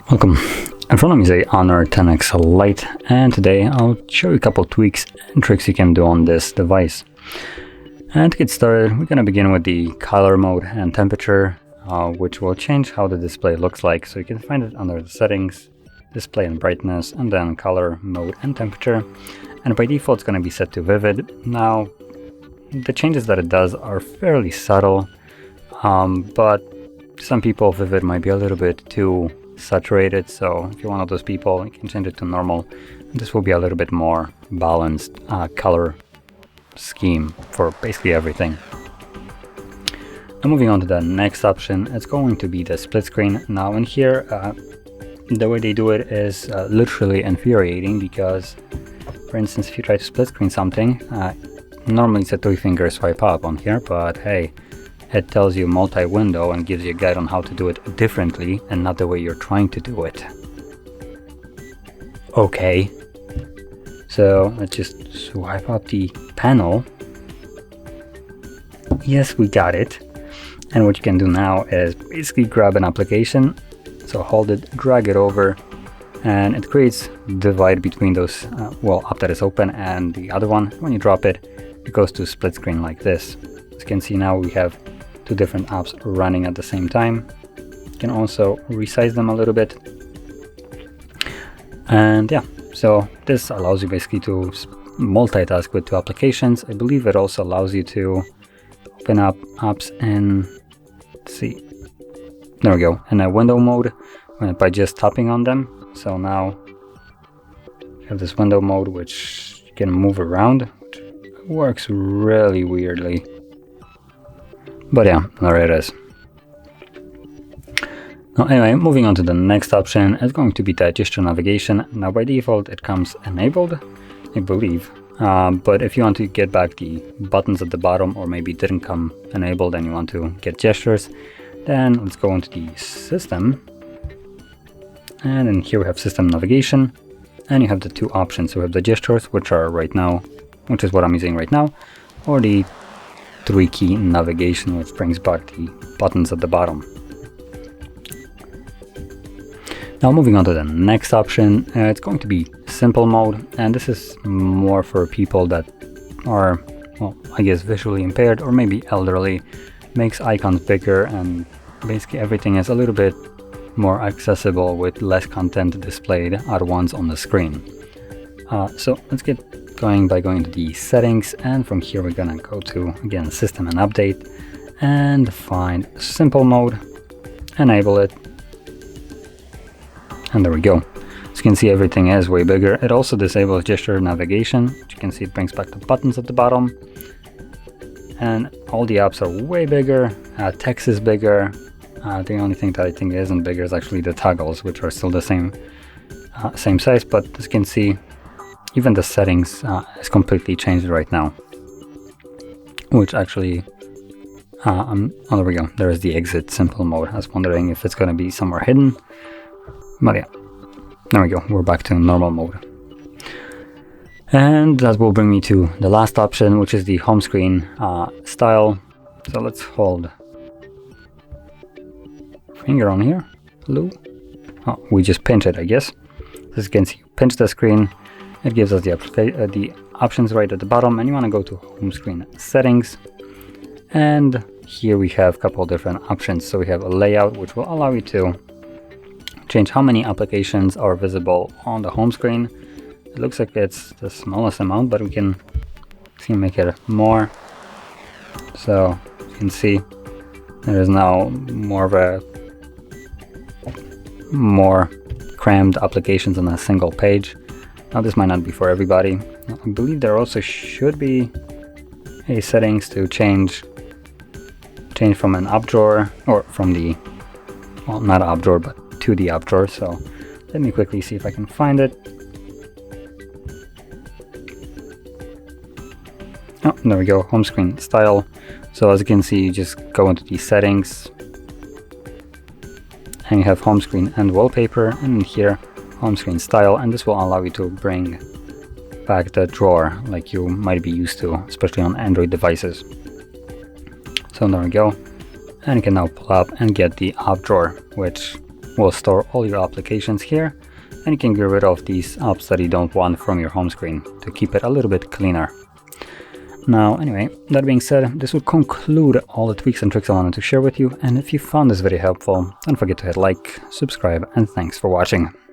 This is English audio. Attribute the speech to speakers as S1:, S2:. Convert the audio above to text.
S1: Welcome. In front of me is a Honor 10X Lite, and today I'll show you a couple tweaks and tricks you can do on this device. And to get started, we're going to begin with the color mode and temperature, which will change how the display looks like. So you can find it under the settings, display and brightness, and then color mode and temperature. And by default, it's going to be set to vivid. Now, the changes that it does are fairly subtle, but some people, vivid might be a little bit too saturated, so if you're one of those people, you can change it to normal, and this will be a little bit more balanced color scheme for basically everything. And moving on to the next option, it's going to be the split screen. Now in here, the way they do it is literally infuriating, because for instance, if you try to split screen something, normally it's a 3-finger swipe up on here, but hey, it tells you multi-window and gives you a guide on how to do it differently and not the way you're trying to do it. Okay, so let's just swipe up the panel. Yes, we got it. And what you can do now is basically grab an application, so hold it, drag it over, and it creates divide between those, app that is open and the other one. When you drop it, it goes to split screen like this. As you can see now, we have 2 different apps running at the same time. You can also resize them a little bit. And yeah, so this allows you basically to multitask with 2 applications. I believe it also allows you to open up apps in, let's see, there we go, in a window mode by just tapping on them. So now you have this window mode which you can move around, which works really weirdly. But yeah, there it is. Now anyway, moving on to the next option, it's going to be the gesture navigation. Now by default it comes enabled, I believe. But if you want to get back the buttons at the bottom, or maybe it didn't come enabled and you want to get gestures, then let's go into the system. And in here we have system navigation, and you have the 2 options. So we have the gestures, which are right now, which is what I'm using right now, or the 3-key navigation, which brings back the buttons at the bottom. Now moving on to the next option, it's going to be simple mode, and this is more for people that are, well, I guess visually impaired or maybe elderly. Makes icons bigger, and basically everything is a little bit more accessible with less content displayed at once on the screen. So let's get going by going to the settings, and from here we're gonna go to, again, system and update, and find simple mode, enable it, and there we go. As you can see, everything is way bigger. It also disables gesture navigation, which you can see it brings back the buttons at the bottom, and all the apps are way bigger. Text is bigger. The only thing that I think isn't bigger is actually the toggles, which are still the same size, but as you can see, even the settings is completely changed right now, which actually, oh, there we go, there is the exit simple mode. I was wondering if it's going to be somewhere hidden, but yeah, there we go, we're back to normal mode. And that will bring me to the last option, which is the home screen style. So let's hold finger on here. Hello? Oh, we just pinch it, I guess. As you can see, pinch the screen. It gives us the options right at the bottom, and you want to go to home screen settings. And here we have a couple of different options. So we have a layout, which will allow you to change how many applications are visible on the home screen. It looks like it's the smallest amount, but we can make it more. So you can see there is now more crammed applications on a single page. Now this might not be for everybody. I believe there also should be a settings to change from an up drawer, or from the, well, not up drawer, but to the up drawer. So let me quickly see if I can find it. Oh, there we go, home screen style. So as you can see, you just go into the settings, and you have home screen and wallpaper, and in here home screen style, and this will allow you to bring back the drawer like you might be used to, especially on Android devices. So there we go. And you can now pull up and get the app drawer, which will store all your applications here. And you can get rid of these apps that you don't want from your home screen to keep it a little bit cleaner. Now, anyway, that being said, this will conclude all the tweaks and tricks I wanted to share with you. And if you found this video helpful, don't forget to hit like, subscribe, and thanks for watching.